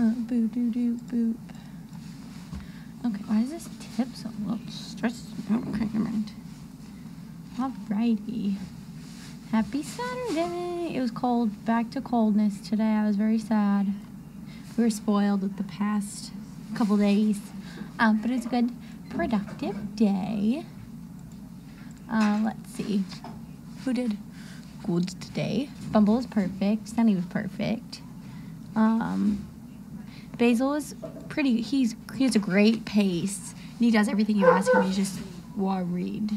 Boo doo doo boop. Okay, why does this tip so low? Stress. Okay, never mind. Alrighty. Happy Saturday. It was cold. Back to coldness today. I was very sad. We were spoiled with the past couple days. But it's a good, productive day. Let's see. Who did good today? Bumble was perfect. Sunny was perfect. Basil was pretty. He has a great pace. And he does everything you ask him. He's just worried.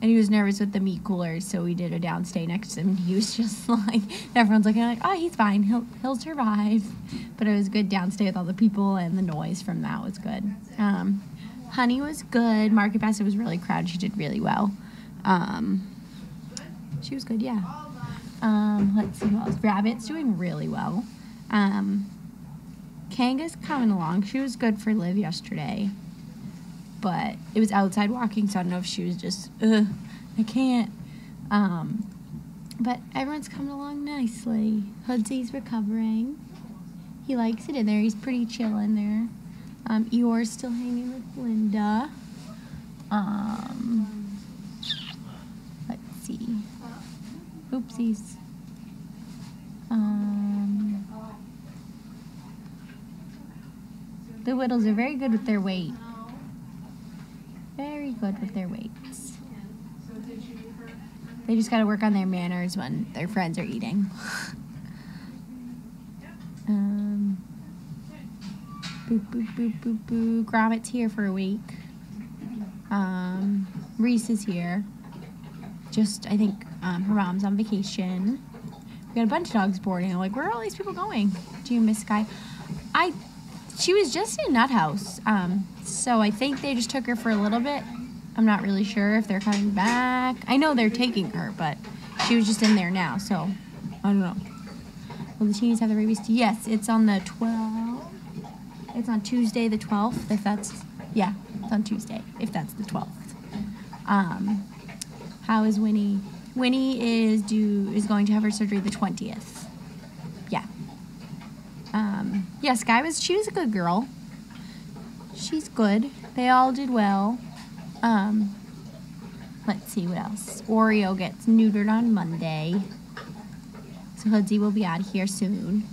And he was nervous with the meat coolers, so we did a downstay next to him. And he was just like, everyone's looking like, oh, he's fine. He'll survive. But it was good downstay with all the people, and the noise from that was good. Honey was good. Market Basket was really crowded. She did really well. She was good, yeah. Let's see who else. Rabbit's doing really well. Kanga's coming along. She was good for Liv yesterday. But it was outside walking, so I don't know if she was just, I can't. But everyone's coming along nicely. Hoodsy's recovering. He likes it in there. He's pretty chill in there. Eeyore's still hanging with Linda. Let's see. Oopsies. The Whittles are very good with their weight. Very good with their weights. They just gotta work on their manners when their friends are eating. Boop, boop, boop, boop, boop. Gromit's here for a week. Reese is here. Just, I think, her mom's on vacation. We got a bunch of dogs boarding. I'm like, where are all these people going? Do you miss Sky? She was just in Nut House. So I think they just took her for a little bit. I'm not really sure if they're coming back. I know they're taking her, but she was just in there now, so I don't know. Will the teenies have the rabies? Yes, it's on the 12th. It's on Tuesday the 12th, if that's, yeah, it's on Tuesday, if that's the 12th. How is Winnie? Winnie is going to have her surgery the 20th. Yeah. Yeah, she was a good girl. She's good. They all did well. Let's see what else. Oreo gets neutered on Monday. So Hoodsy will be out of here soon.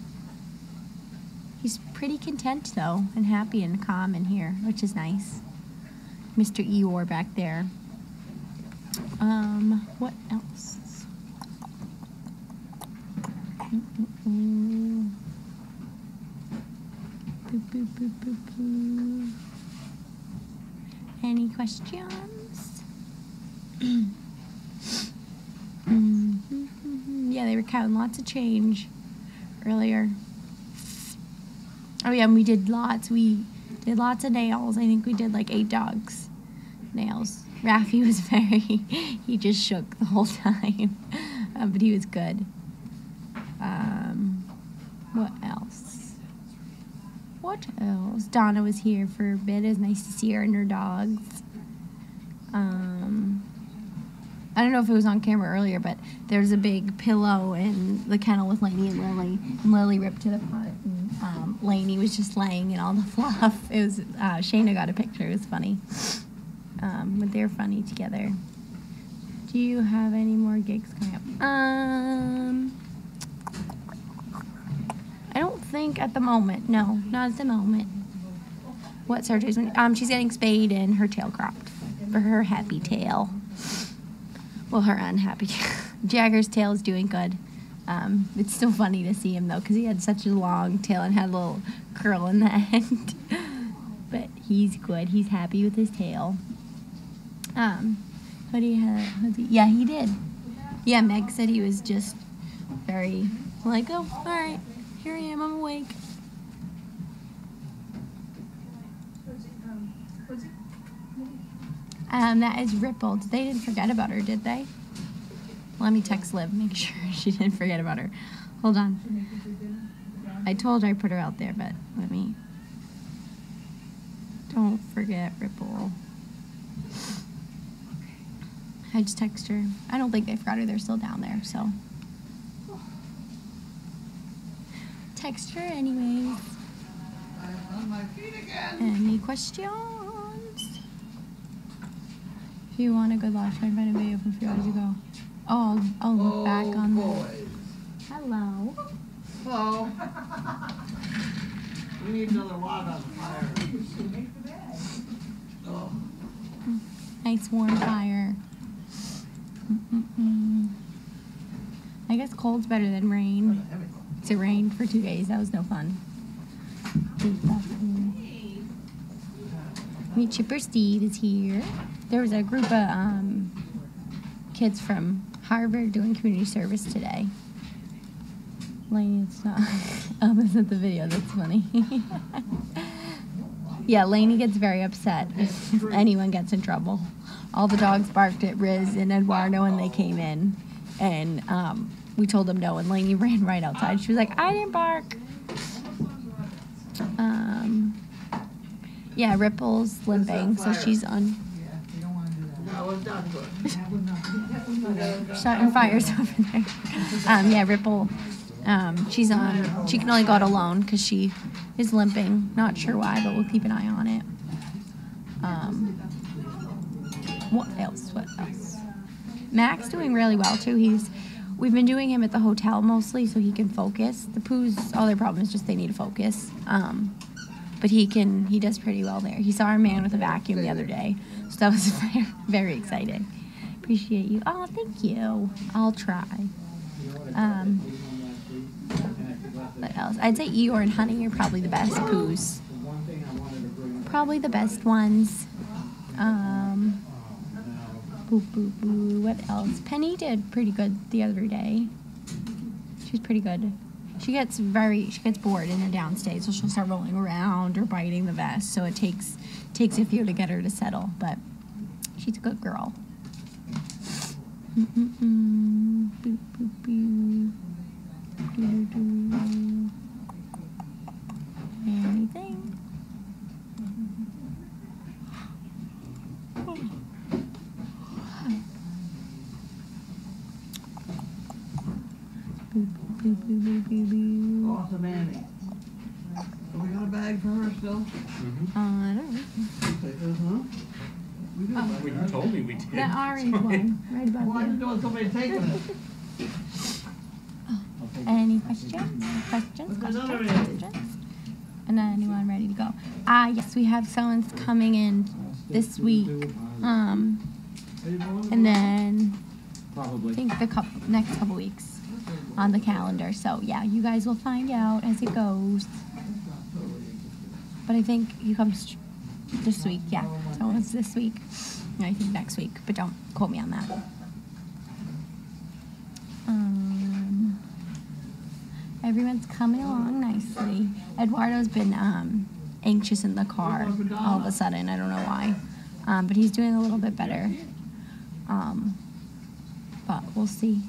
He's pretty content, though, and happy and calm in here, which is nice. Mr. Eeyore back there. What else? Boop, boop, boop, boop, boop. Any questions? Yeah, they were counting lots of change earlier. Oh yeah, and we did lots. We did lots of nails. I think we did like 8 dogs' nails. Raffy was he just shook the whole time. But he was good. What else? What else? Donna was here for a bit. It was nice to see her and her dogs. I don't know if it was on camera earlier, but there was a big pillow in the kennel with Lainey and Lily. And Lily ripped to the front, and Lainey was just laying in all the fluff. It was Shayna got a picture. It was funny. But they're funny together. Do you have any more gigs coming up? I don't think at the moment. No, not at the moment. What surgeries? She's getting spayed and her tail cropped for her happy tail. Well, her unhappy tail. Jagger's tail is doing good. It's still funny to see him, though, because he had such a long tail and had a little curl in the end. But he's good. He's happy with his tail. Yeah, he did. Yeah, Meg said he was just very like, oh, all right, here I am, I'm awake. That is Rippled. They didn't forget about her, did they? Let me text Liv, make sure she didn't forget about her. Hold on. I told her I put her out there, but let me. Don't forget Ripple. I just text her. I don't think they forgot her. They're still down there, so text her anyways. I'm on my feet again. Any questions? If you want a good launch, try to find a video from a few hours ago. Oh, I'll look back on boys. Hello. Hello. We need another log on the fire. Oh. Nice warm fire. I guess cold's better than rain. It rained for 2 days. That was no fun. Meet Chipper Steve is here. There was a group of kids from Harvard doing community service today. Lainey, it's not. Oh, that's not the video. That's funny. Yeah, Lainey gets very upset if anyone gets in trouble. All the dogs barked at Riz and Eduardo when they came in, and we told them no, and Lainey ran right outside. She was like, I didn't bark. Yeah, Ripple's limping, so she's on. Starting fires over there. Yeah, Ripple. She's on. She can only go out alone because she is limping. Not sure why, but we'll keep an eye on it. What else? What else? Mac's doing really well too. We've been doing him at the hotel mostly so he can focus. The Pooh's, all their problem is just they need to focus. But he does pretty well there. He saw our man with a vacuum the other day, so that was very, very exciting. Appreciate you. Oh, thank you. I'll try. What else? I'd say Eeyore and Honey are probably the best Poohs. Probably the best ones. Boo, boo, boo. What else? Penny did pretty good the other day. She was pretty good. She gets bored in her downstairs, so she'll start rolling around or biting the vest. So it takes a few to get her to settle, but she's a good girl. Boop, boop, boo. Anything? Awesome, Annie. So we got a bag for her still? I don't know. We do. Oh. Well, you told me we did. The orange one, right above Well, I didn't you. know somebody taking it. Any questions? Questions? And then anyone ready to go? Yes, we have someone's coming in this week. And then Probably. I think the next couple weeks on the calendar. So yeah, you guys will find out as it goes. But I think he comes this week. Yeah, so it's this week. I think next week, but don't quote me on that. Everyone's coming along nicely. Eduardo's been anxious in the car all of a sudden. I don't know why. But he's doing a little bit better. But we'll see.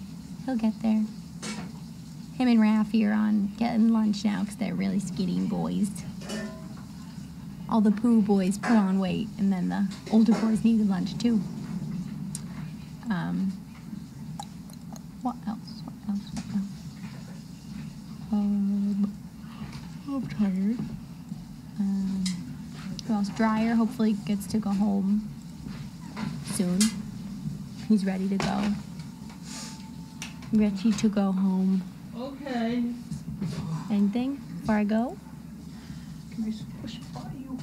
He'll get there. Him and Raffy are on getting lunch now because they're really skinny boys. All the Pooh boys put on weight, and then the older boys needed lunch too. What else? What else? What else? I'm tired. Who else? Dryer hopefully gets to go home soon. He's ready to go. Ready to go home. Okay. Anything before I go? Can I push it by you?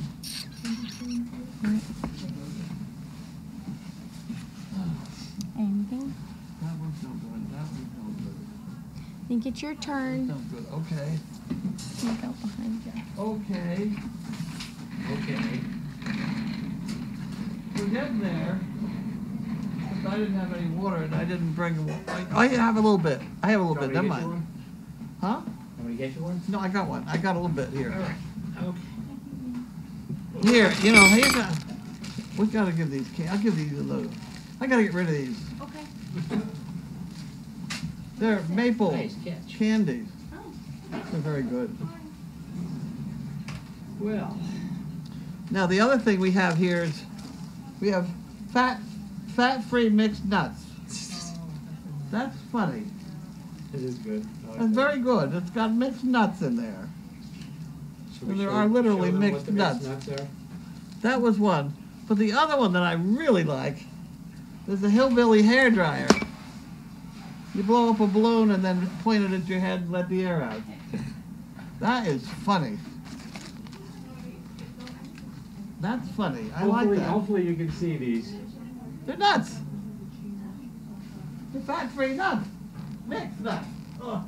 Anything? That one's no good. That one's no good. I think it's your turn. No good. Okay. Let me go behind you. Okay. Okay. We're getting there. But I didn't have any water, and I didn't bring. I have a little bit. I have a little bit. Never mind. Huh? Want me to get you one? No, I got one. I got a little bit here. All right. Okay. Here, you know, here's a. We gotta give these. I'll give these a little. I gotta get rid of these. Okay. They're maple Nice catch. candies. They're very good. Well. Now the other thing we have here is we have fat-free mixed nuts. That's funny. It is good. I like It's that. very good. It's got mixed nuts in there. Should we and there show- are literally show them mixed what the mixed nuts. are? That was one. But the other one that I really like is the hillbilly hair dryer. You blow up a balloon and then point it at your head and let the air out. That is funny. That's funny. I like that. Hopefully you can see these. They're nuts. They're fat-free nuts. Mixed nuts. Ugh.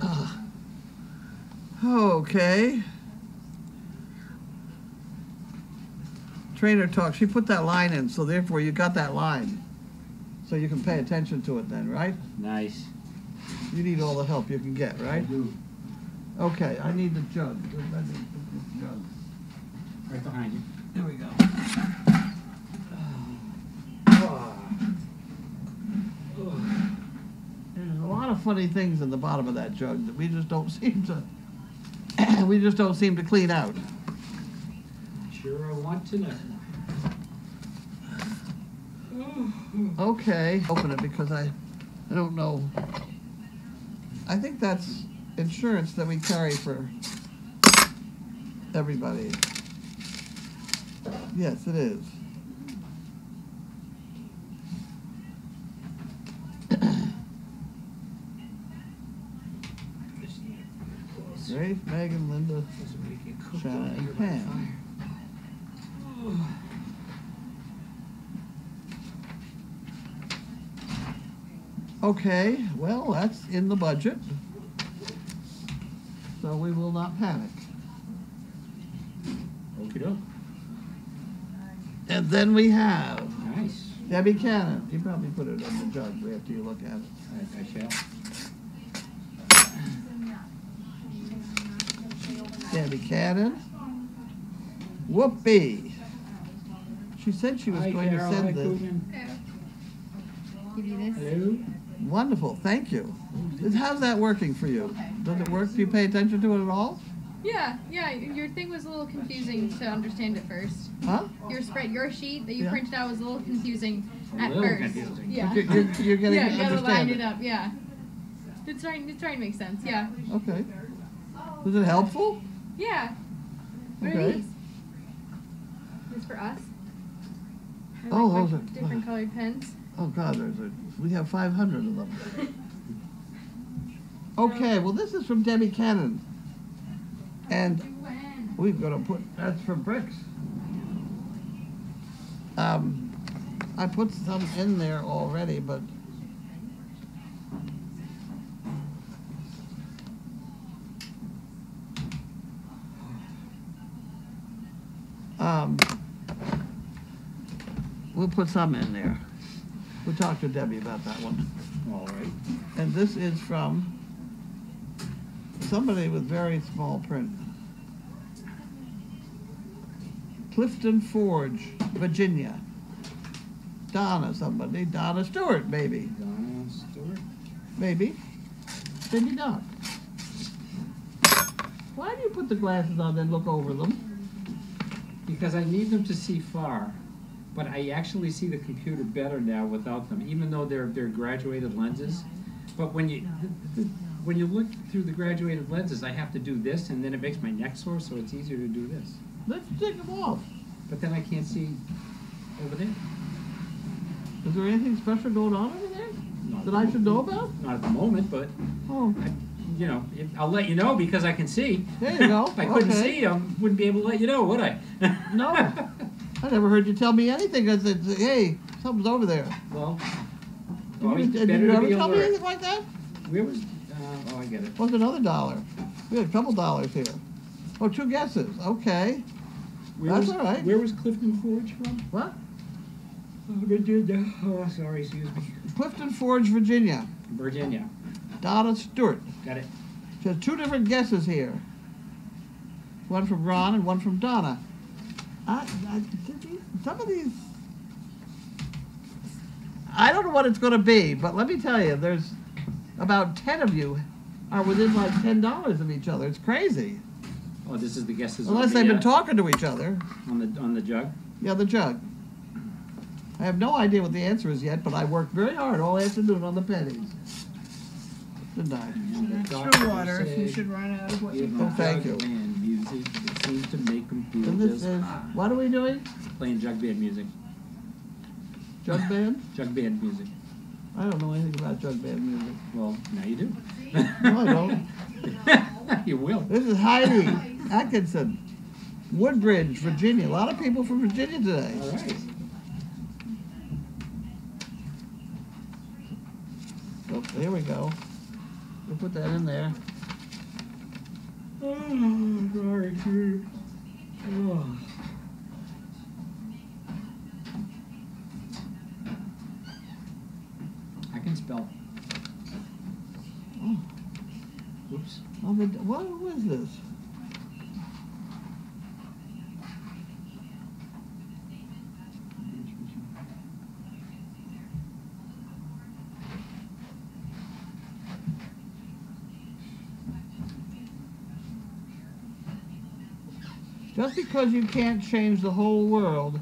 Ugh. Okay. Trainer talk. She put that line in, so therefore you got that line. So you can pay attention to it then, right? Nice. You need all the help you can get, I right? do. Okay, I need the jug. I need this jug. Right behind you. There we go. There's a lot of funny things in the bottom of that jug that we just don't seem to clean out. Sure, I want to know. Okay, open it because I don't know. I think that's insurance that we carry for everybody. Yes, it is. Grace, Megan, Linda, Shanna, and Pam. Okay, well, that's in the budget, so we will not panic. Okie doke. And then we have Nice. Debbie Cannon. You probably put it on the jug after you look at it. I shall. Debbie Cannon. Whoopee. She said she was Hi, going Carol. to Hi, send this. Coogan. Give you this. Hello. Wonderful, thank you. How's that working for you? Does it work? Do you pay attention to it at all? Yeah, your thing was a little confusing to understand at first. Huh? Your sheet that you Yeah. printed out was a little confusing at little first. confusing. Yeah. You're getting Yeah, to you gotta line understand it it. up, yeah. It's trying to make sense, yeah. Okay. Was it helpful? Yeah. What Okay. are these? This for us? I Oh, like my those are- different colored pens. Oh God, we have 500 of them. Okay, well this is from Debbie Cannon. And we've got to put, that's for bricks. I put some in there already, but we'll put some in there. We'll talk to Debbie about that one. All right. And this is from somebody with very small print. Clifton Forge, Virginia. Donna somebody. Donna Stewart, maybe. Donna Stewart. Maybe. Cindy Doc. Why do you put the glasses on and look over them? Because I need them to see far, but I actually see the computer better now without them, even though they're graduated lenses. But when you look through the graduated lenses, I have to do this, and then it makes my neck sore, so it's easier to do this. Let's take them off. But then I can't see over there. Is there anything special going on over there Not that at I the should know about? Not at the moment, but Oh, I'll let you know because I can see. there you go. If I couldn't Okay. see, I wouldn't be able to let you know, would I? No. I never heard you tell me anything. I said, hey, something's over there. Well, Did you better to ever be tell me alert. anything like that? Where was? Oh, I get it. What's another $1? We had a couple dollars here. Oh, 2 guesses. Okay. That's all right. Where was Clifton Forge from? What? Oh, sorry, excuse me. Clifton Forge, Virginia. Virginia. Donna Stewart. Got it. She has 2 different guesses here. One from Ron and one from Donna. Some of these, I don't know what it's going to be, but let me tell you, there's about 10 of you are within like $10 of each other. It's crazy. Oh, this is the guesses. Unless on the, they've been talking to each other. on the jug. Yeah, the jug. I have no idea what the answer is yet, but I worked very hard all afternoon on the pennies. Didn't I? And the Extra doctor water if you said, should run out of what you give Oh, them thank jug you. band music. It seems to make them feel And this just is, fine. what are we doing? Playing jug band music. Jug band? Jug band music. I don't know anything about jug band music. Well, now you do. No, I don't. You will. This is Heidi Atkinson, Woodbridge, Virginia. A lot of people from Virginia today. All right. Oh, there we go. We'll put that in there. Oh, sorry, dude. Oh. I can spell. Oh, Whoops. what was this? Just because you can't change the whole world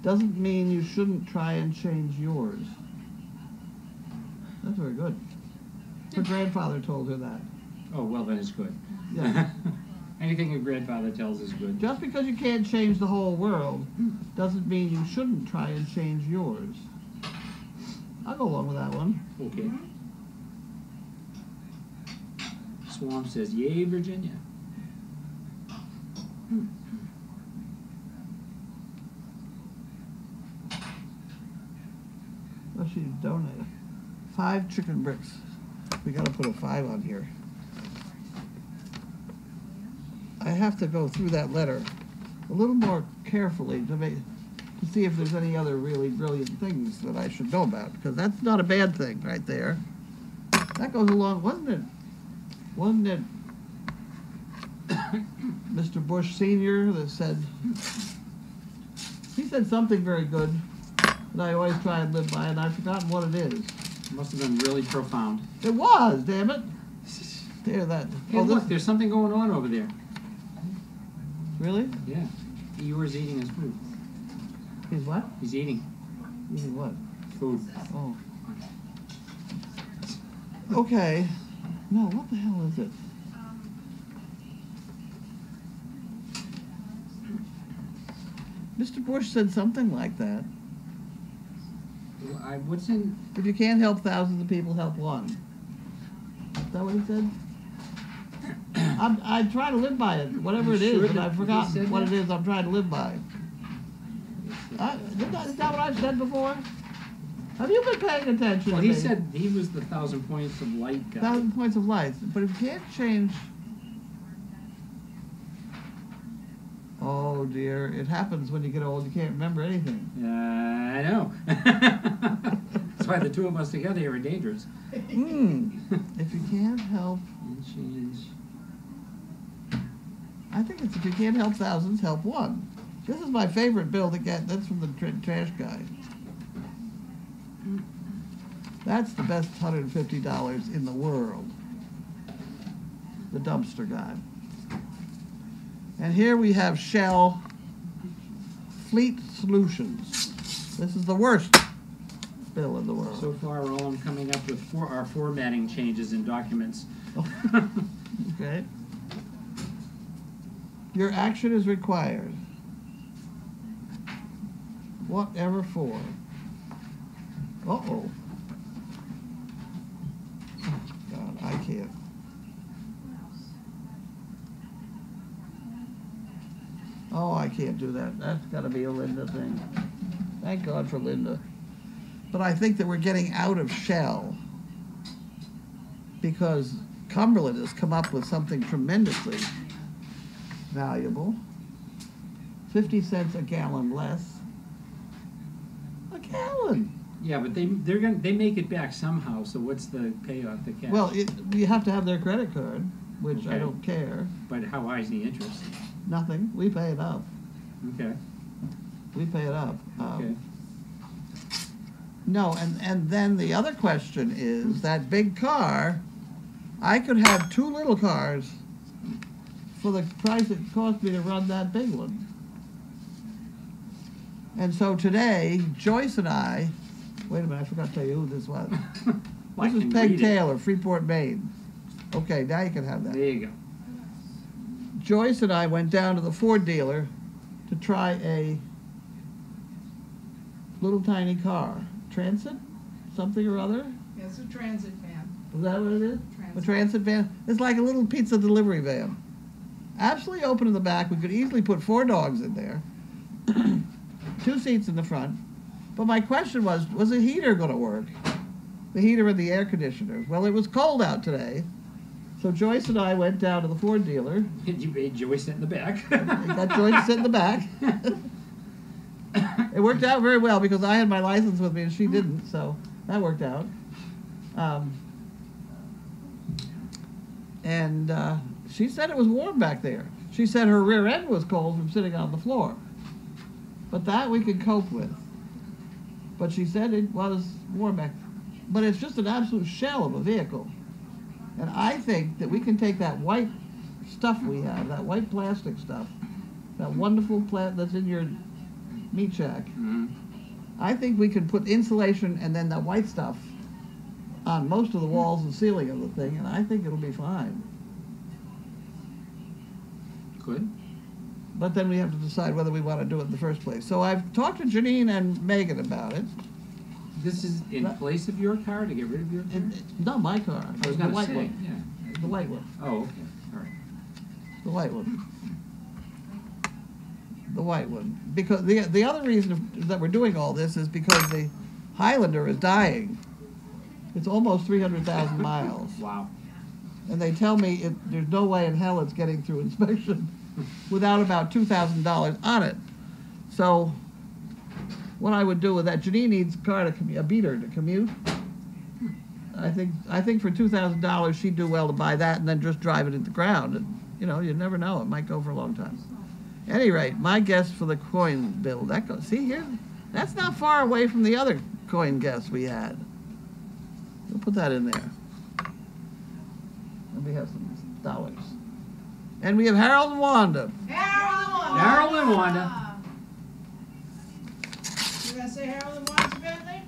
doesn't mean you shouldn't try and change yours. That's very good. Her grandfather told her that. Oh, well, then it's good. Yeah. Anything your grandfather tells is good. Just because you can't change the whole world doesn't mean you shouldn't try and change yours. I'll go along with that one. Okay. Swamp says, yay, Virginia. Well, she donated 5 chicken bricks. We gotta put a 5 on here. I have to go through that letter a little more carefully to see if there's any other really brilliant things that I should know about, because that's not a bad thing right there. That goes along, wasn't it Mr. Bush Sr. that said, he said something very good that I always try and live by, and I've forgotten what it is. Must have been really profound. It was, damn it. There, that. Hey, Oh, look, this, there's something going on over there. really? Yeah. Eeyore's eating his food. He's what? He's eating Eating what? food. Oh. Okay. No, what the hell is it? Mr. Bush said something like that. What's in... If you can't help thousands of people, help one. Is that what he said? I try to live by it, whatever it is, Sure but that I've he forgotten said what that? it is I'm trying to live by. Is that what I've said before? Have you been paying attention Well, to he me? said he was the 1,000 points of light guy. 1,000 points of light. But if you can't change... Oh, dear. It happens when you get old. You can't remember anything. I know. That's why the two of us together are dangerous. If you can't help... And change. I think it's if you can't help thousands, help one. This is my favorite bill to get. That's from the trash guy. That's the best $150 in the world. The dumpster guy. And here we have Shell Fleet Solutions. This is the worst bill in the world. So far, all I'm coming up with are formatting changes in documents. Okay. Your action is required. Whatever for. Uh-oh. Oh, God, I can't. Oh, I can't do that. That's got to be a Linda thing. Thank God for Linda. But I think that we're getting out of Shell because Cumberland has come up with something tremendously valuable. 50 cents a gallon less. A gallon. Yeah, but they make it back somehow. So what's the payoff? The cash? Well, you have to have their credit card, which I Okay. don't care. But how high is the interest? Nothing. We pay it up. Okay. We pay it up. Okay. No, and then the other question is that big car. I could have 2 little cars for the price it cost me to run that big one. And so today, Joyce and I, wait a minute, I forgot to tell you who this was. I This is can Peg read it. Taylor, Freeport, Maine. Okay, now you can have that. There you go. Joyce and I went down to the Ford dealer to try a little tiny car. Transit? Something or other? Yeah, it's a transit van. Is that what it is? Transit. A transit van? It's like a little pizza delivery van. Absolutely open in the back. We could easily put 4 dogs in there. 2 seats in the front. But my question was the heater going to work? The heater and the air conditioner. Well, it was cold out today. So Joyce and I went down to the Ford dealer. You made Joyce sit in the back. We got Joyce to sit in the back. It worked out very well because I had my license with me and she didn't, so that worked out. She said it was warm back there. She said her rear end was cold from sitting on the floor. But that we could cope with. But she said it was warm back. But it's just an absolute shell of a vehicle. And I think that we can take that white stuff we have, that white plastic stuff, that wonderful plant that's in your meat shack. Mhm. I think we could put insulation and then that white stuff on most of the walls and ceiling of the thing, and I think it'll be fine. Good. But then we have to decide whether we want to do it in the first place. So I've talked to Janine and Megan about it. This is in place of your car, to get rid of your car? Not my car. I was the going to white say, one. yeah. The white one. Oh, okay. All right. The white one. The white one. Because the other reason that we're doing all this is because the Highlander is dying. It's almost 300,000 miles. Wow. And they tell me there's no way in hell it's getting through inspection without about $2,000 on it. So what I would do with that, Janine needs a beater to commute. I think for $2,000 she'd do well to buy that and then just drive it into the ground. And, you know, you never know. It might go for a long time. At any rate, my guess for the coin bill, that goes, see here, that's not far away from the other coin guess we had. We'll put that in there. And we have some dollars. And we have Harold and Wanda. Harold and Wanda. You gonna say Harold and Wanda's birthday?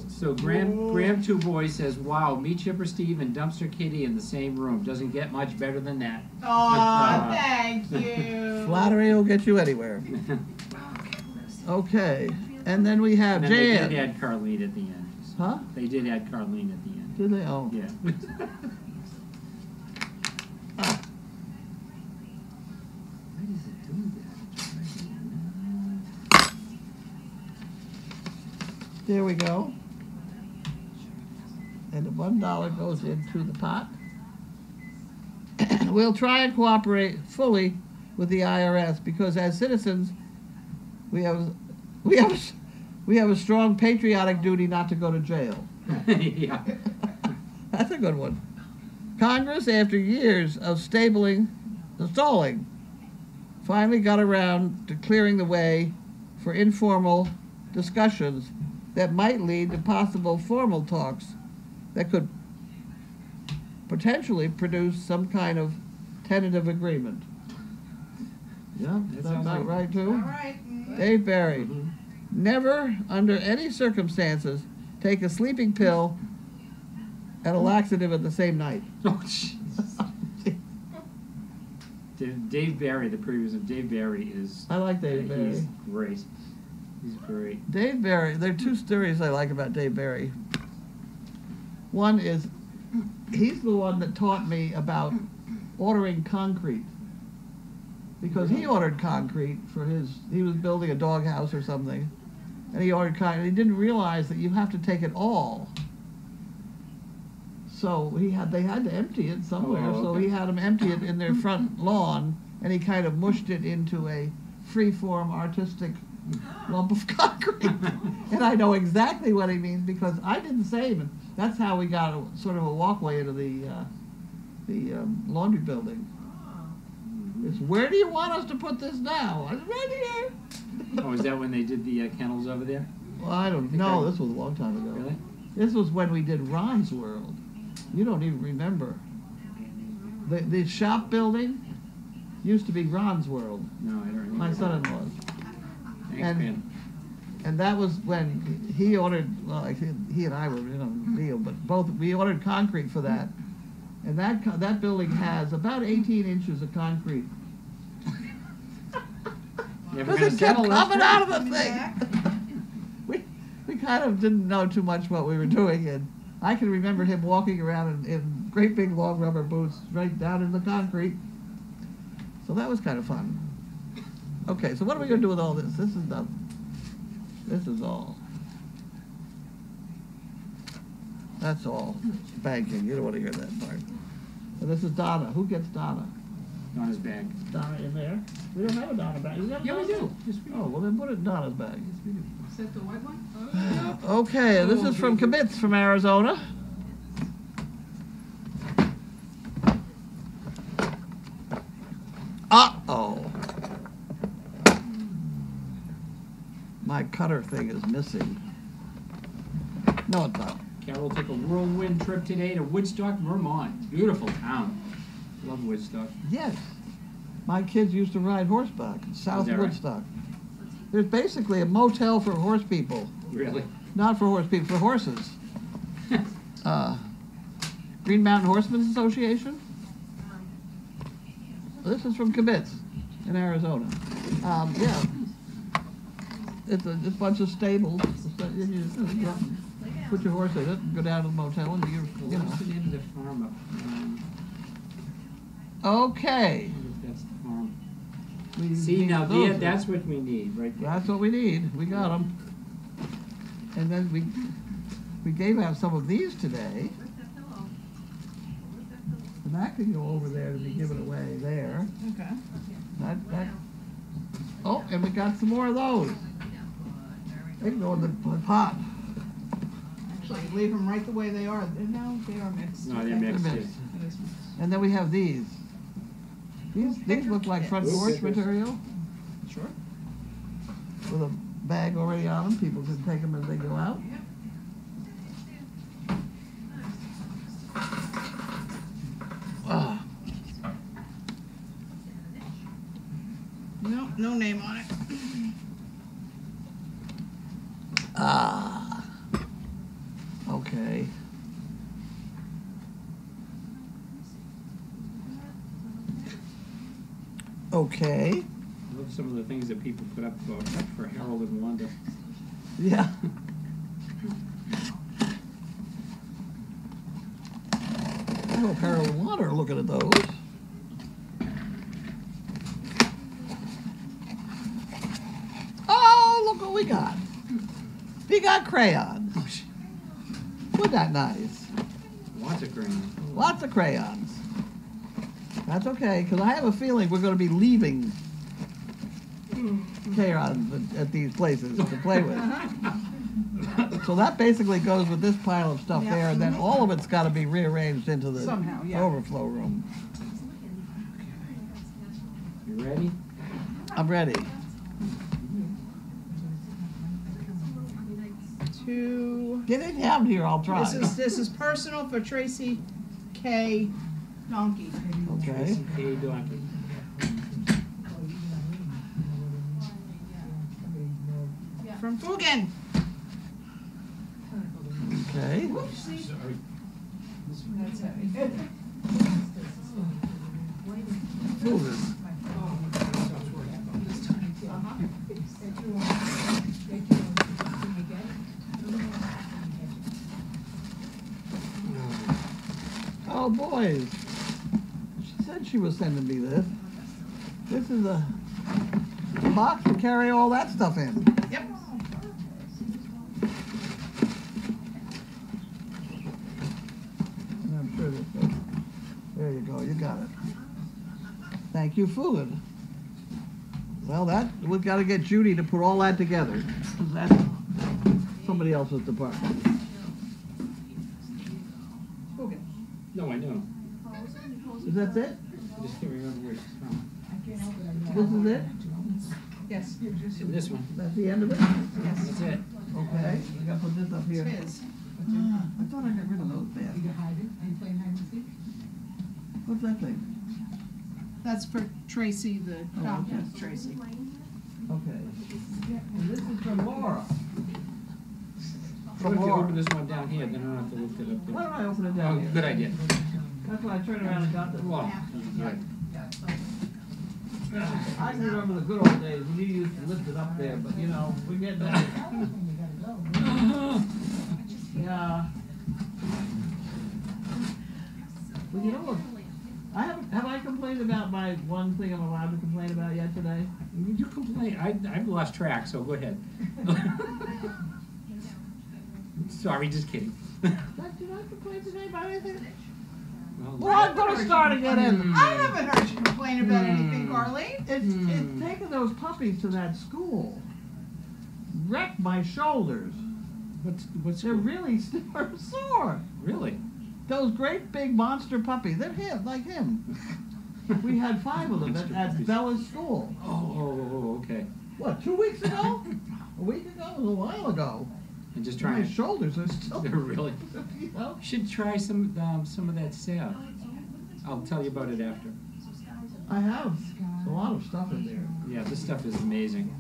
So Graham Two Boys says, "Wow, Meat Chipper Steve and Dumpster Kitty in the same room. Doesn't get much better than that." Aw, thank you. Flattery will get you anywhere. Okay. And then we have And then they Jan. did add Carlene at the end. Huh? They did add Carlene at the end. Did they? Oh. Yeah. Ah. Why does it do that? There we go. And the $1 goes into the pot. We'll try and cooperate fully with the IRS because as citizens, we have a strong patriotic duty not to go to jail. Yeah. That's a good one. Congress, after years of stalling, finally got around to clearing the way for informal discussions that might lead to possible formal talks that could potentially produce some kind of tentative agreement. Yeah, That that's sounds about like- right too. All right. Dave Barry. Mhm. Never, under any circumstances, take a sleeping pill and a laxative at the same night. Oh, Jesus. Dave Barry, the previous of Dave Barry is. I like Dave Barry. He's great. He's great. Dave Barry, there are 2 stories I like about Dave Barry. One is, he's the one that taught me about ordering concrete. Because he ordered concrete for he was building a doghouse or something. And he ordered concrete. He didn't realize that you have to take it all. So they had to empty it somewhere. Oh, So okay. he had them empty it in their front lawn, and he kind of mushed it into a free-form artistic lump of concrete. And I know exactly what he means because I did the same. And that's how we got sort of a walkway into the laundry building. It's, where do you want us to put this now? I said, right here. Oh, is that when they did the kennels over there? Well, I don't know. This was a long time ago. Really? This was when we did Ron's World. You don't even remember. The shop building Used to be Ron's World, No, I don't remember. my son-in-law's. Thanks, and- man. And that was when he ordered, well, I think he and I were in a deal, but we ordered concrete for that. And that building has about 18 inches of concrete. Never Because gonna it kept settle, that's coming right. out of the thing. we kind of didn't know too much what we were doing, and I can remember him walking around in great big long rubber boots right down in the concrete. So that was kind of fun. Okay, so what are we going to do with all this? This is all. That's all banking. You don't want to hear that part. And this is Donna. Who gets Donna? On his bag. Donna in there? We don't have a Donna bag. You got a Yeah, we Donna? do. Yes, we do. Oh, well then put it in Donna's bag. Is that the white one? Okay, this is from Kibitz from Arizona. Uh-oh. My cutter thing is missing. No, it's not. Carol took a whirlwind trip today to Woodstock, Vermont. Beautiful town. Love Woodstock. Yes. My kids used to ride horseback in South that right? Woodstock. There's basically a motel for horse people. Really? Not for horse people, for horses. Green Mountain Horsemen's Association. This is from Kibitz in Arizona. Yeah. It's a bunch of stables. You put your horse in it and go down to the motel and you know. What's the name of the farm up? Okay. That's the farm. We See, need now those. that's what we need, right there. That's what we need. We got them. And then we gave out some of these today. And that can go over there to be given away there. Okay. That. Oh, and we got some more of those. They can go in the pot. Actually, leave them right the way they are. No, they are mixed. No, they're Okay. mixed. They're yeah. mixed. It is mixed. And then we have these. These look like front Ooh, porch pickers. material Sure. with a bag already on them. People can take them as they go out. Ah. No, no name on it. Ah. Okay. Okay. I love some of the things that people put up for Harold and Wanda. Yeah. I hope Harold and Wanda are looking at those. Oh, look what we got. We got crayons. Wasn't that nice? Lots of grain. Lots of crayons. That's okay, because I have a feeling we're going to be leaving crayons at these places to play with. So that basically goes with this pile of stuff Yeah. there, and then all of it's got to be rearranged into the Somehow, yeah. overflow room. You ready? I'm ready. To Get it down here, I'll try. this is personal for Tracy K. Donkey. Okay. Hey, Donkey. From Fugan. Okay. That's heavy. Moving. Oh, boys. She said she was sending me this. This is a box to carry all that stuff in. Yep. And I'm sure that, there you go, you got it. Thank you, food. Well, we've got to get Judy to put all that together. 'Cause that's somebody else's department. Fugan. No, I know. Is that it? I just can't remember where it's from. This is it? Yes. This one. That's the end of it? Yes. That's it. Okay, I gotta put this up It's here. his. I thought I got rid of those bags. What's that thing? That's for Tracy, the doctor, Tracy. Okay. And this is from Laura. What if you open this one down here, then I don't have to lift it up there. Why don't I open it Oh, down here? good idea. That's why I turned around and got this. Well, right. I can remember the good old days when you used to lift it up there, but you know, we're getting old. Yeah. Well, you know what? Have I complained about my one thing I'm allowed to complain about yet today? You complain. I've lost track, so go ahead. Sorry, just kidding. Did I complain today about anything? Well, Well, I'm gonna start again. I haven't heard you complain about anything, Carlene. It's taking those puppies to that school. Wrecked my shoulders. what's They're really sore. really? Those great big monster puppies. They're like him. We had 5 of them Monster at puppies. Bella's school. Oh, okay. What, 2 weeks ago? A week ago? A while ago. And just My trying. shoulders are still. They're really. You know? You should try some of that salve. I'll tell you about it after. I have a lot of stuff in there. Yeah, this stuff is amazing.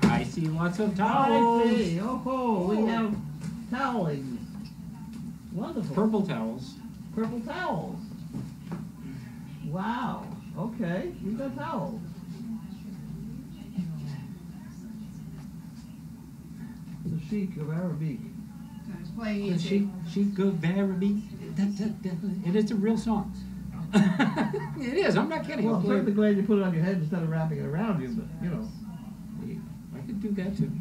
I see lots of towels. I see. Oh, we have toweling. Wonderful. Purple towels. Purple towels. Wow. Okay, we got towels. The Sheik of Arabic. I was playing The easy. Sheik of Araby. It is a real song. It is. I'm not kidding. Well, I'll I'm play certainly it. glad you put it on your head instead of wrapping it around you, but you know. I could do that too.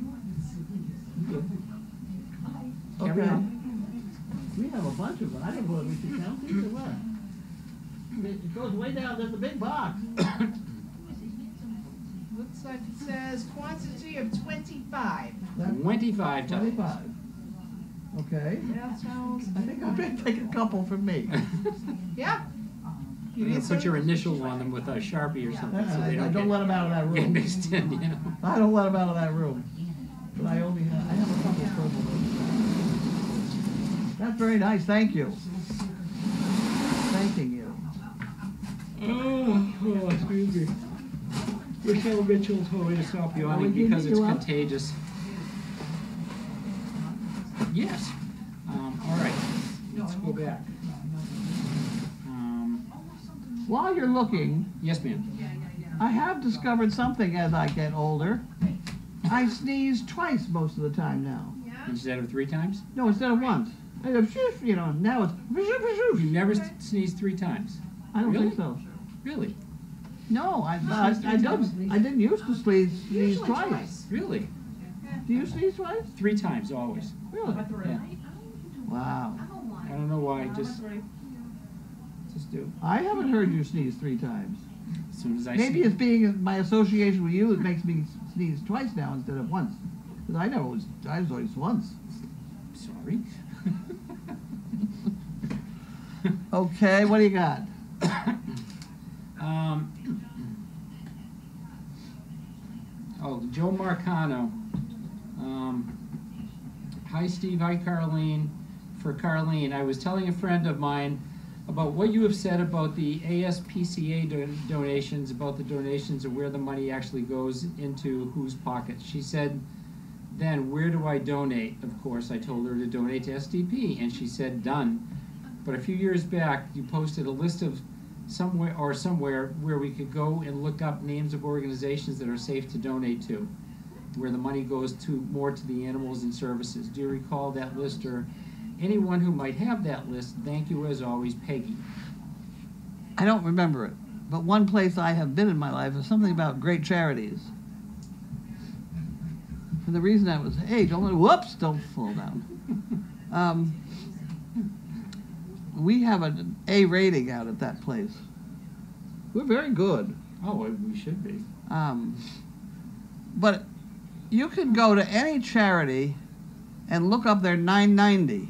Carry Okay. on. We have a bunch of them. I don't know whether we should count these or what. It goes way down. There's a big box. Looks like it says quantity of 25. 25 towels. 25. Okay. Yeah, towels. I think I better take a couple from me. Yeah. You need can put your some? initial on them with a Sharpie or something so they I don't don't let them out of that get room. mixed in, you know. I don't let them out of that room. But I have a couple of purple ones. That's very nice. Thank you. Thanking you. Oh, excuse me. Michelle Mitchell told me to stop yawning we because giving it's you up? contagious. Yes. All right. Let's go back. While you're looking, Yes, ma'am. I have discovered something as I get older. I sneeze twice most of the time now. Instead of 3 times? No, instead of once. I go, shoosh, you know, now it's You never sneezed 3 times. I don't Really? think so. Really? No, I didn't used to sneeze Usually twice. Really? Do you sneeze twice? 3 times always. Really? Yeah. Wow. I don't know why. Just do. I haven't heard you sneeze 3 times. As soon as I Maybe see. it's being my association with you that makes me sneeze twice now instead of once. Because I was always once. Sorry. Okay, what do you got? Joe Marcano. Hi, Steve. Hi, Carlene. For Carlene, I was telling a friend of mine about what you have said about the ASPCA donations, about the donations and where the money actually goes into whose pockets. She said, then where do I donate? Of course, I told her to donate to SDP, and she said, done. But a few years back, you posted a list of somewhere where we could go and look up names of organizations that are safe to donate to, where the money goes more to the animals and services. Do you recall that list, or anyone who might have that list? Thank you as always, Peggy. I don't remember it. But one place I have been in my life is something about great charities. And the reason I was, hey, don't fall down. We have an A rating out at that place. We're very good. Oh, we should be. But you can go to any charity and look up their 990.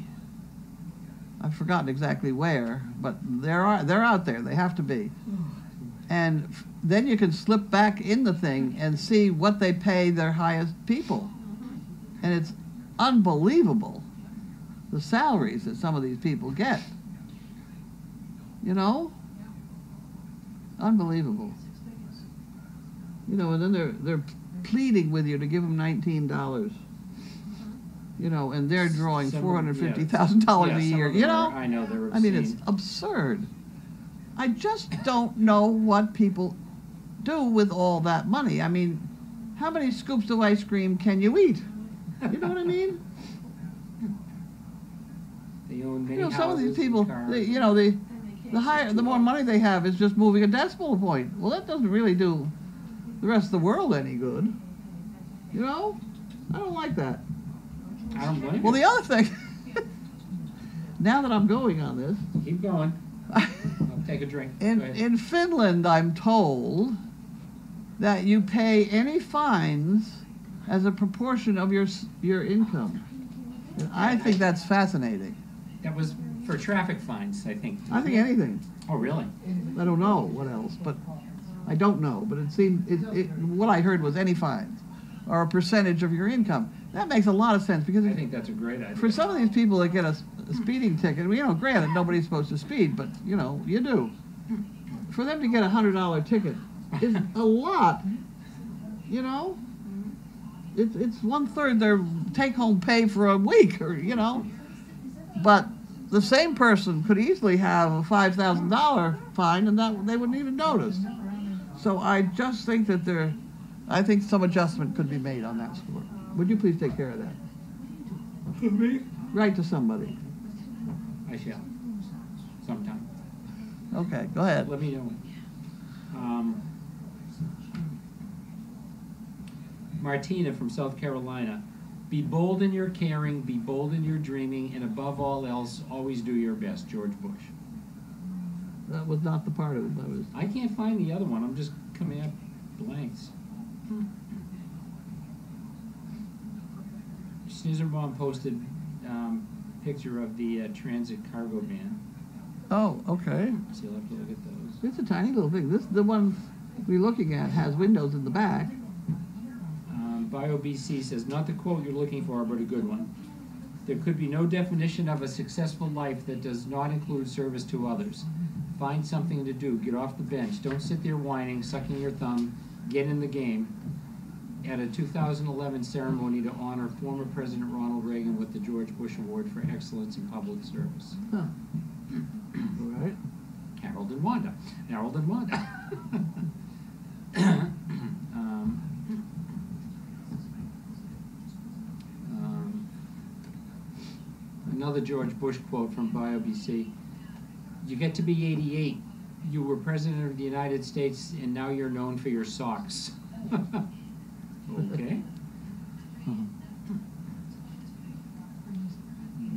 I've forgotten exactly where, but they're out there. They have to be. And then you can slip back in the thing and see what they pay their highest people. And it's unbelievable, the salaries that some of these people get. You know? Unbelievable. You know, and then they're pleading with you to give them $19. You know, and they're drawing $450,000 a year. You know, I know they're obscene. I mean, it's absurd. I just don't know what people do with all that money. I mean, how many scoops of ice cream can you eat? You know what I mean? They own many You know, some of these houses and people, cars. they, you know, the more money they have is just moving a decimal point. Well, that doesn't really do the rest of the world any good. You know, I don't like that. I don't blame Well, you. the other thing, now that I'm going on this, Keep going. I'll take a drink. Go ahead. in Finland, I'm told that you pay any fines as a proportion of your income. And I think that's fascinating. That was for traffic fines, I think. I think anything. Oh, really? I don't know what else, but I don't know. But it seemed what I heard was any fines or a percentage of your income. That makes a lot of sense because I think that's a great idea. for some of these people that get a speeding ticket, you know, granted nobody's supposed to speed, but you know you do. For them to get a $100 ticket is a lot. You know, it's 1/3 their take-home pay for a week, or you know. But the same person could easily have a $5,000 fine, and that they wouldn't even notice. So I just think that I think some adjustment could be made on that score. Would you please take care of that? For me? Write to somebody. I shall. Sometime. Okay, go ahead. Let me know. Martina from South Carolina. Be bold in your caring, be bold in your dreaming, and above all else, always do your best. George Bush. That was not the part of it. That was. I can't find the other one. I'm just coming up blanks. Scissorbaum posted picture of the transit cargo van. Oh, okay. So you'll have to look at those. It's a tiny little thing. The one we're looking at has windows in the back. BioBC says, not the quote you're looking for, but a good one. There could be no definition of a successful life that does not include service to others. Find something to do. Get off the bench. Don't sit there whining, sucking your thumb. Get in the game. At a 2011 ceremony to honor former President Ronald Reagan with the George Bush Award for Excellence in Public Service. Huh. All right. Harold and Wanda. Harold and Wanda. Another George Bush quote from BioBC. You get to be 88. You were President of the United States, and now you're known for your socks. Okay.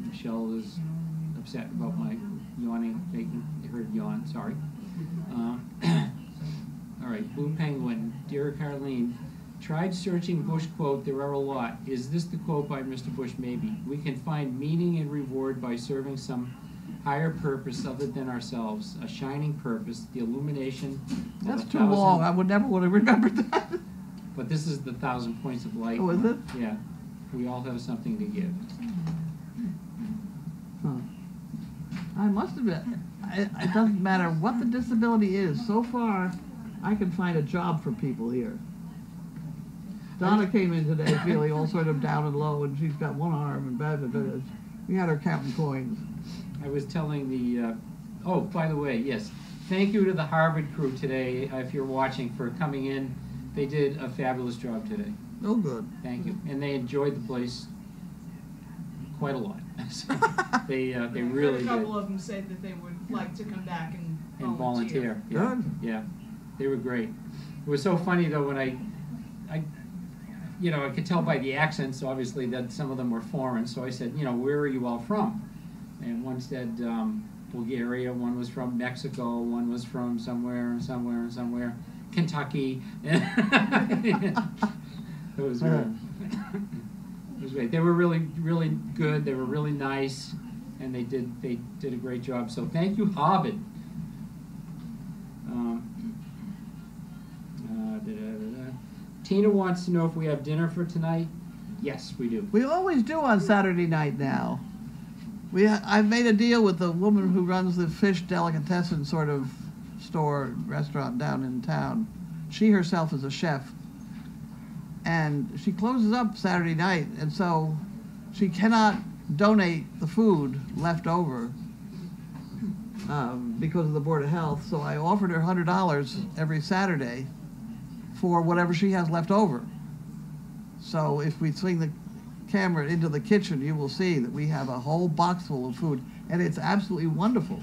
Michelle is upset about my yawning, making her yawn, sorry. All right, Blue Penguin. Dear Carlene, tried searching Bush quote, there are a lot. Is this the quote by Mr. Bush? Maybe. We can find meaning and reward by serving some higher purpose other than ourselves, a shining purpose, the illumination of That's a too 1,000 long. I would never would have remembered that. But this is the 1,000 points of light. Oh, is it? Yeah. We all have something to give. Huh. I must admit, it doesn't matter what the disability is. So far, I can find a job for people here. Donna came in today feeling all sort of down and low, and she's got one arm and bad. We had her counting coins. I was telling the, oh, by the way, yes, thank you to the Harvard crew today, if you're watching, for coming in. They did a fabulous job today. Oh, good. Thank you. And they enjoyed the place quite a lot. So they really A did. couple of them said that they would like to come back and Volunteer. Yeah. Good. Yeah. They were great. It was so funny though when I you know, I could tell by the accents obviously that some of them were foreign, so I said, you know, where are you all from? And one said Bulgaria, one was from Mexico, one was from somewhere, Kentucky. It was great. It was great. They were really, really good. They were really nice, and they did a great job. So thank you, Harvard. Tina wants to know if we have dinner for tonight. Yes, we do. We always do on Saturday night now. I've made a deal with the woman who runs the fish delicatessen sort of store, restaurant down in town. She herself is a chef. And she closes up Saturday night, and so she cannot donate the food left over because of the Board of Health. So I offered her $100 every Saturday for whatever she has left over. So if we swing the camera into the kitchen, you will see that we have a whole box full of food, and it's absolutely wonderful.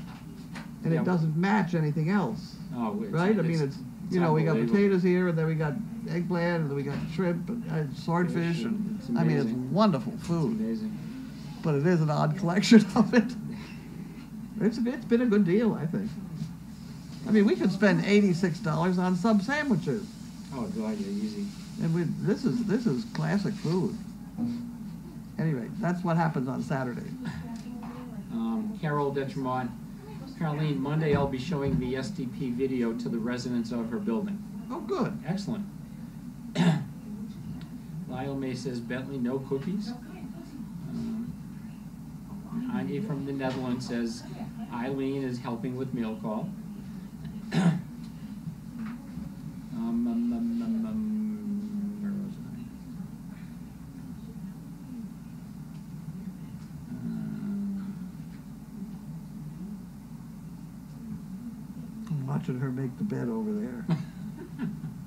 And Yeah. it doesn't match anything else, Oh, it's, right? I mean, it's you know, we got unbelievable. potatoes here, and then we got eggplant, and then we got shrimp, and swordfish, and It's I mean, it's amazing. wonderful It's food. amazing. But it is an odd collection of it. It's been a good deal, I think. I mean, we could spend $86 on sub sandwiches, Oh, God, yeah, easy. and this is classic food. Anyway, that's what happens on Saturday. Carol Detremont. Carlene, Monday I'll be showing the SDP video to the residents of her building. Oh, good. Excellent. Lyle May says, Bentley, no cookies. Anya from the Netherlands says, Eileen is helping with mail call. Where was I'm watching her make the bed over there. I?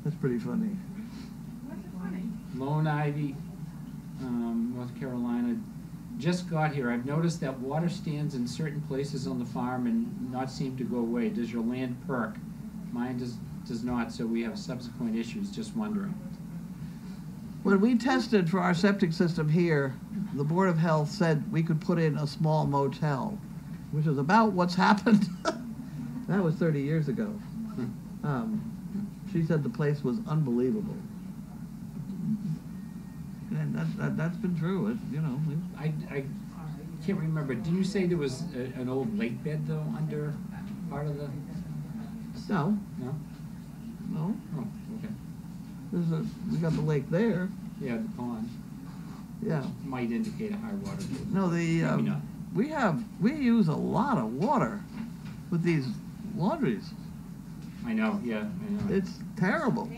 That's pretty funny. Lone Ivy, North Carolina. Just got here. I've noticed that water stands in certain places on the farm and not seem to go away. Does your land perk? Mine does not, so we have subsequent issues. Just wondering. When we tested for our septic system here, the Board of Health said we could put in a small motel, which is about what's happened. That was 30 years ago. She said the place was unbelievable. And that's been true. You know, I can't remember. Did you say there was an old lake bed though under part of the? no, No. no. Oh, okay. We got the lake there. Yeah, the pond Yeah. might indicate a high water table. No, Maybe not. we use a lot of water with these laundries. I know. Yeah, I know. It's terrible.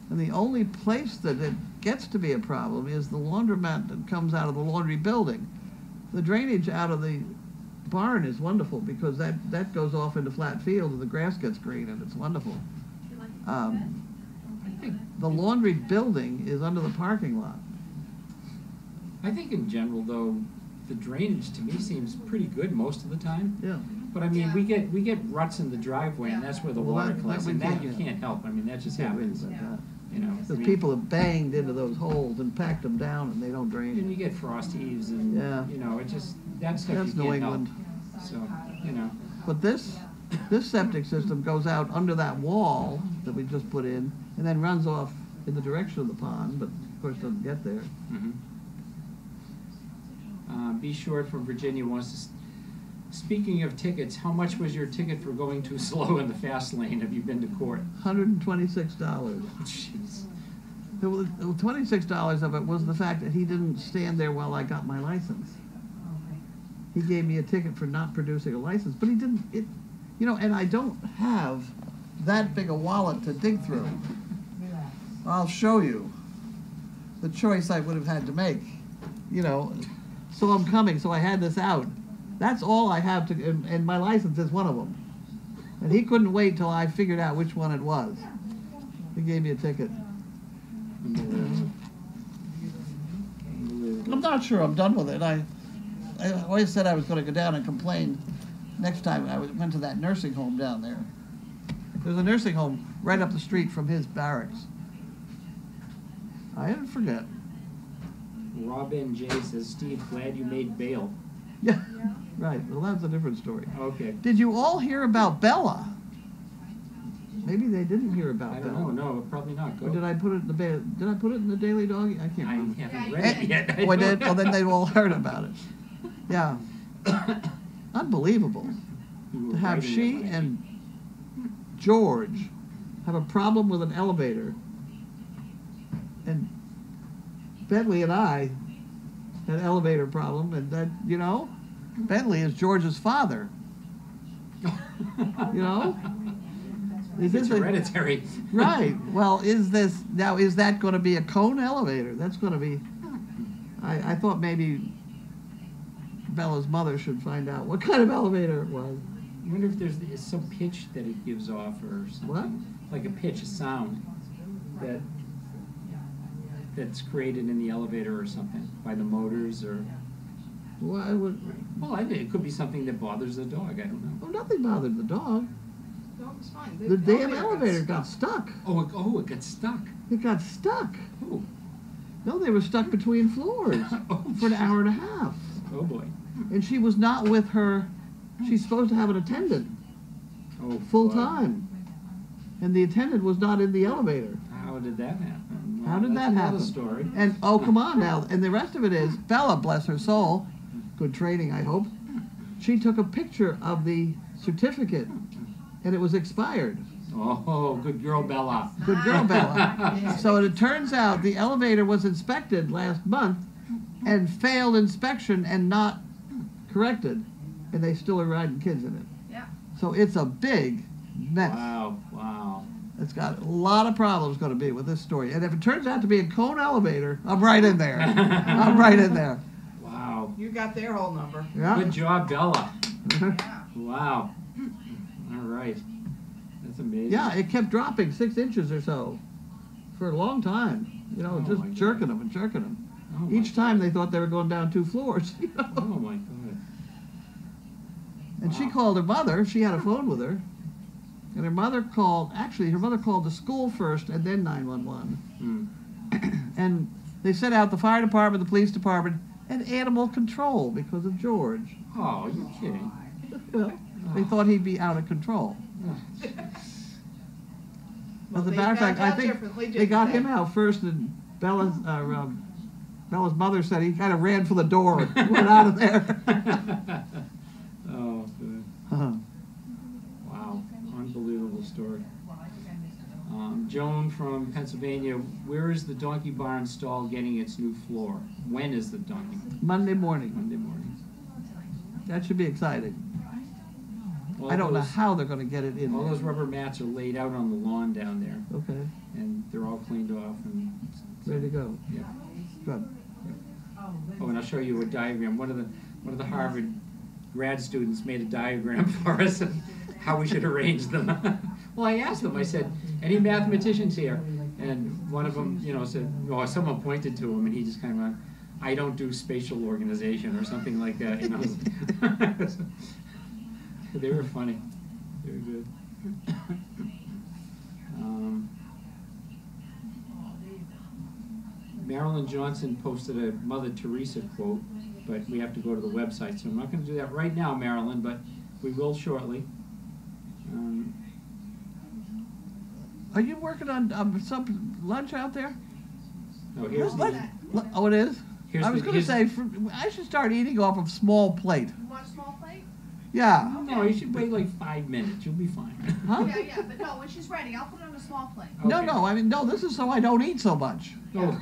And the only place that it gets to be a problem is the laundromat that comes out of the laundry building. The drainage out of the barn is wonderful because that goes off into flat field and the grass gets green and it's wonderful. I think The laundry building is under the parking lot. in general though, the drainage to me seems pretty good most of the time. Yeah. But I mean, we get ruts in the driveway, and that's where the Well, water that collects, we and that can't- you yeah. can't help. I mean, that just Can't read happens. about that. You know, I Because mean, people have banged into those holes and packed them down and they don't and drain. you get frost heaves, and Yeah. you know, it just that stuff That's you New can't England. help. So you know, But this septic system goes out under that wall that we just put in and then runs off in the direction of the pond, but of course doesn't get there. B. Short from Virginia wants to. Speaking of tickets, how much was your ticket for going too slow in the fast lane? Have you been to court? $126. Jeez. The $26 of it was the fact that he didn't stand there while I got my license. He gave me a ticket for not producing a license, but he didn't. And I don't have that big a wallet to dig through. I'll show you the choice I would have had to make. So I'm coming, so I had this out. That's all I have to, and my license is one of them. And he couldn't wait till I figured out which one it was. He gave me a ticket. Unbelievable. I'm not sure I'm done with it. I always said I was going to go down and complain next time I went to that nursing home down there. There's a nursing home right up the street from his barracks. I didn't forget. Robin J says, Steve, glad you made bail. Yeah, right. Well, that's a different story. Okay. Did you all hear about Bella? Maybe they didn't hear about I Bella. don't know. No, probably not. Go. Or did I put it in the Did I put it in the Daily Dog? I can't I remember. haven't read it yet. Oh, I did? Well, then they've all heard about it. Yeah. Unbelievable. You were To have writing she it, weren't you? and George have a problem with an elevator, and Bentley and I had an elevator problem, and that, Bentley is George's father. You know? Is It's this a- hereditary. Right. Well, is that going to be a cone elevator? That's going to be. I thought maybe Bella's mother should find out what kind of elevator it was. I wonder if there's some pitch that it gives off or something. What? Like a pitch, a sound that's created in the elevator or something by the motors or. Why would? Well, I think it could be something that bothers the dog. I don't know. Oh, nothing bothered the dog. Dog was fine. The damn elevator got stuck. It got stuck. It got stuck. Oh, No, they were stuck between floors for an hour and a half. oh boy. And she was not with her. She's supposed to have an attendant Oh, full boy. time, and the attendant was not in the elevator. How did that happen? How did That's that another happen? Story. And oh, come on now. And the rest of it is Bella, bless her soul, good training, I hope. She took a picture of the certificate, and it was expired. Oh, good girl, Bella. Good girl, Bella. So it turns out the elevator was inspected last month, and failed inspection and not corrected, and they still are riding kids in it. Yeah. So it's a big mess. Wow. It's got a lot of problems going to be with this story. And if it turns out to be a cone elevator, I'm right in there. I'm right in there. Wow. You got their whole number. Yeah. Good job, Bella. Yeah. Wow. All right. That's amazing. Yeah, it kept dropping 6 inches or so for a long time. You know, Oh, just my jerking God. them and jerking them. Oh, my Each time God. they thought they were going down 2 floors. You know? Oh my God. And she Wow. called her mother. She had a phone with her. And her mother called the school first and then 911. Hmm. And they sent out the fire department, the police department, and animal control because of George. Oh, you're kidding. Well, they thought he'd be out of control. Well, As a they matter of fact, found I out think differently, they didn't got they? him out first, and Bella's mother said he kind of ran for the door and went out of there. Oh, good. Wow. Unbelievable story. Joan from Pennsylvania, where is the donkey barn stall getting its new floor? When is the donkey? Monday morning. Monday morning. That should be exciting. All I don't know those- how they're going to get it in All there. those rubber mats are laid out on the lawn down there, Okay, and they're all cleaned off and. ready to go. Yeah. Good. Oh, and I'll show you a diagram. One of the Harvard grad students made a diagram for us of how we should arrange them. Well, I asked them. I said, "Any mathematicians here?" And one of them, said, "Oh, someone pointed to him," and he just kind of went, "I don't do spatial organization," or something like that. They were funny. They were good. Marilyn Johnson posted a Mother Teresa quote, but we have to go to the website, so I'm not going to do that right now, Marilyn, but we will shortly. Are you working on some lunch out there? Oh, here's the, Oh, it is? Here's I was the- going to here's- say, I should start eating off of small plate. You want a small plate? Yeah. Oh, no, you should wait like 5 minents. You'll be fine. Huh? Yeah, but no, when she's ready, I'll put it on a small plate. No, Okay. no, I mean, no, this is so I don't eat so much. Oh.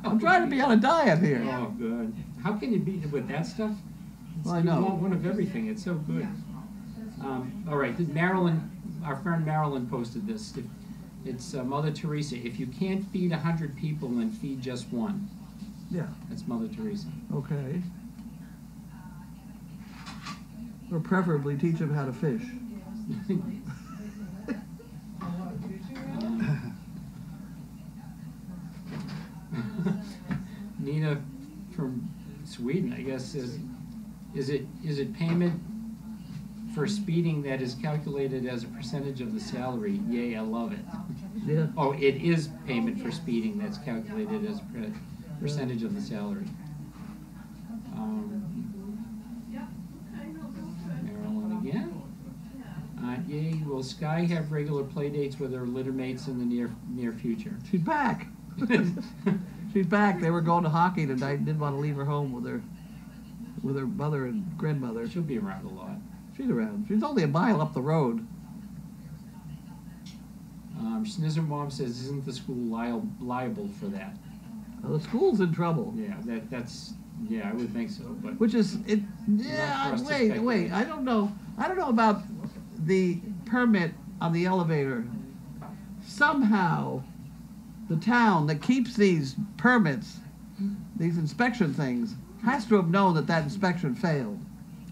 I'm trying to be on a diet here. Oh, good. How can you beat it with that stuff? Well, I You know. want one of everything. It's so good. All right, Marilyn, our friend Marilyn posted this. It's Mother Teresa. If you can't feed 100 people, then feed just one. Yeah, That's Mother Teresa. okay. Or preferably teach them how to fish. Nina from Sweden, I guess, says, is it payment for speeding that is calculated as a percentage of the salary? Yay, I love it. Yeah. Oh, it is payment for speeding that's calculated as a percentage of the salary. Marilyn again. Yay, will Sky have regular play dates with her litter mates in the near future? She's back. She's back. They were going to hockey tonight. Didn't want to leave her home with her mother and grandmother. She'll be around a lot. She's around. She's only a mile up the road. Snizzer Mom says, isn't the school liable for that? The school's in trouble. Yeah, I would think so, but Which is it? Not for Yeah. us to Wait. speculate. I don't know. I don't know about the permit on the elevator. Somehow, the town that keeps these permits, these inspection things, has to have known that that inspection failed.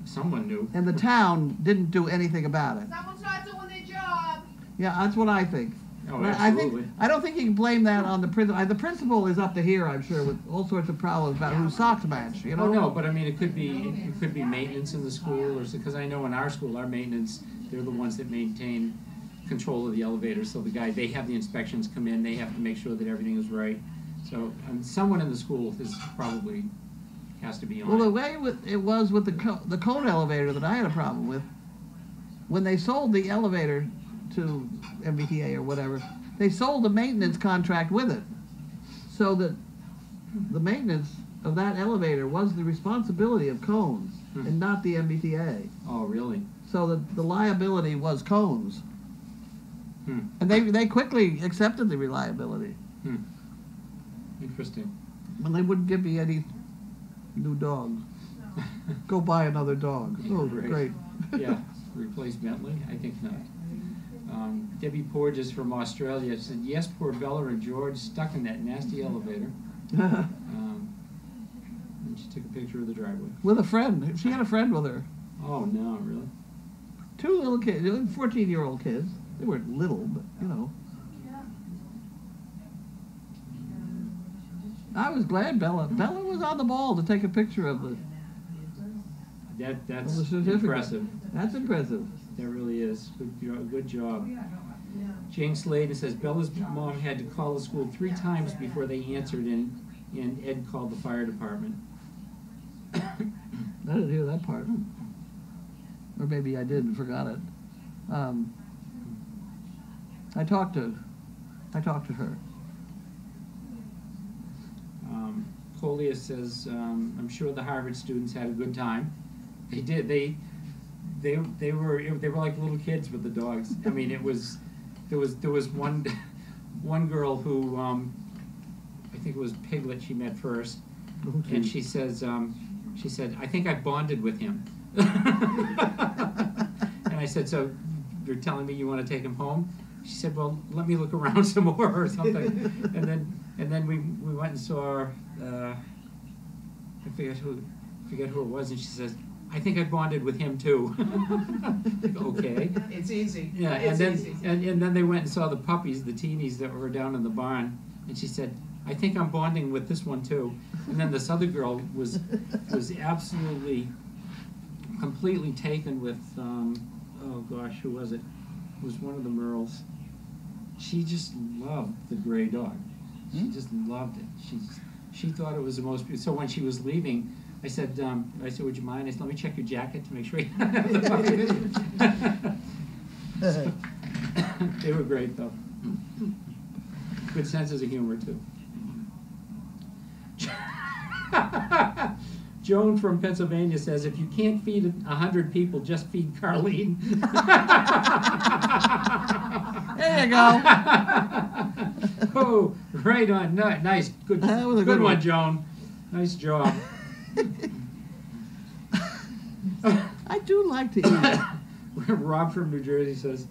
Someone knew. And the town didn't do anything about it. Someone's not doing their job. Yeah, that's what I think. Oh, But absolutely. I don't think you can blame that on the principal. The principal is up to here, I'm sure, with all sorts of problems about whose socks match. You know? Oh no, but I mean, it could be maintenance in the school, or because I know in our school, our maintenance, they're the ones that maintain control of the elevator. So they have the inspections come in, they have to make sure that everything is right. So someone in the school is probably has to be on. Well, the way it was with the cone elevator that I had a problem with, when they sold the elevator to MBTA or whatever, they sold the maintenance contract with it, so that the maintenance of that elevator was the responsibility of Cones and not the MBTA. Oh, really? So that the liability was Cones. Hmm. And they quickly accepted the reliability. Interesting. And they wouldn't give me any new dogs. Go buy another dog. Oh, great. Yeah, replace Bentley? I think not. Debbie Porges from Australia said, yes, poor Bella and George stuck in that nasty elevator. And she took a picture of the driveway. With a friend. She had a friend with her. Oh, no, really? Two little kids, 14-year-old kids. They weren't little, but, you know. I was glad Bella was on the ball to take a picture of the That's certificate. impressive. That's impressive. That really is. Good job. Jane Sladen says Bella's mom had to call the school 3 times before they answered, and Ed called the fire department. I didn't hear that part. Or maybe I did and forgot it. I talked to her. Colia says, I'm sure the Harvard students had a good time. They did. They were like little kids with the dogs. I mean, there was one girl who I think it was Piglet she met first, and she said I think I bonded with him. And I said, so you're telling me you want to take him home? She said, well, let me look around some more or something. And then we went and saw I forget who it was, and she says, I think I bonded with him too. Okay. It's easy. Yeah, It's easy. and then they went and saw the puppies, the teenies that were down in the barn, and she said, I think I'm bonding with this one too. And then this other girl was absolutely completely taken with oh gosh, who was it? It was one of the Merles. She just loved the gray dog. She just loved it. She thought it was the most beautiful. So when she was leaving, I said, would you mind? I said, let me check your jacket to make sure you have the puppy with you. They were great, though. Good senses of humor, too. Joan from Pennsylvania says, if you can't feed 100 people, just feed Carlene. There you go. Oh, right on. Nice. Good, That was a good good one, one. Joan. Nice job. I do like to eat. Rob from New Jersey says,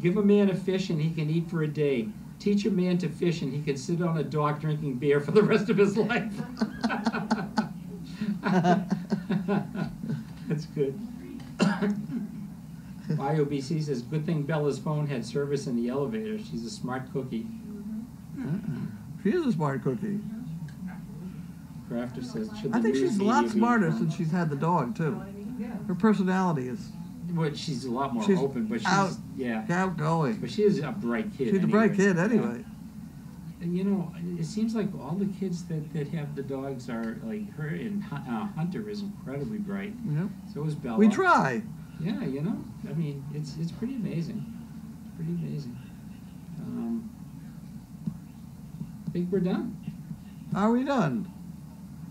give a man a fish and he can eat for a day. Teach a man to fish and he can sit on a dock drinking beer for the rest of his life. That's good. IOBC says, good thing Bella's phone had service in the elevator. She's a smart cookie. She is a smart cookie. Crafter says, should the I think news she's a lot media be- smarter since she's had the dog too. Her personality is Well, she's a lot more She's open, but she's yeah. outgoing. But she is a bright kid. She's a bright kid anyway. And you know, it seems like all the kids that have the dogs are like her, and Hunter is incredibly bright. Yep. So is Bella. We try. Yeah, you know, I mean, it's pretty amazing. Pretty amazing. I think we're done. Are we done?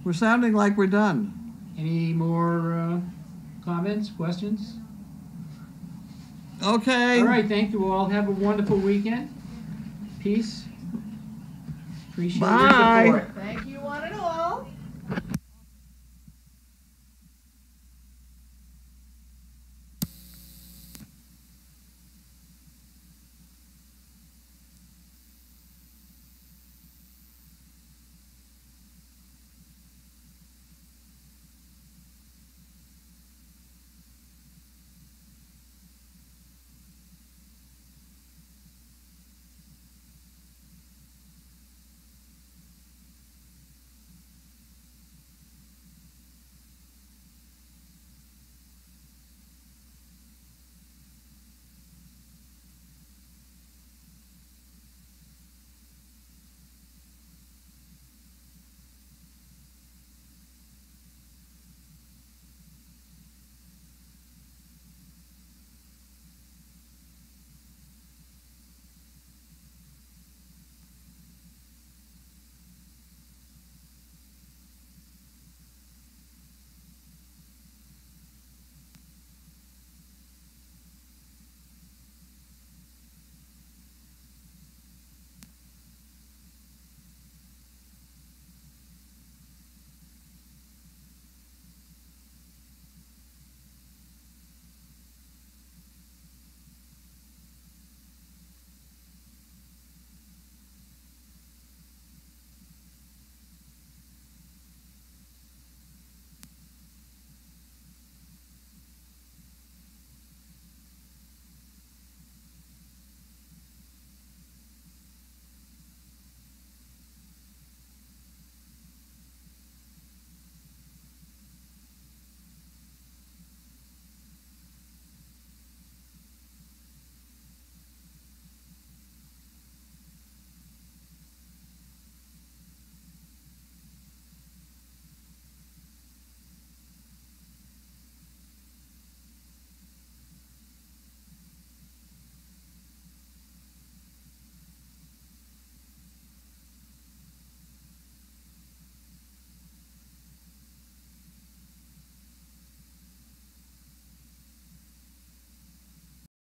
We're sounding like we're done. Any more comments, questions? Okay. All right, thank you all. Have a wonderful weekend. Peace. Appreciate your Bye. support. Thank you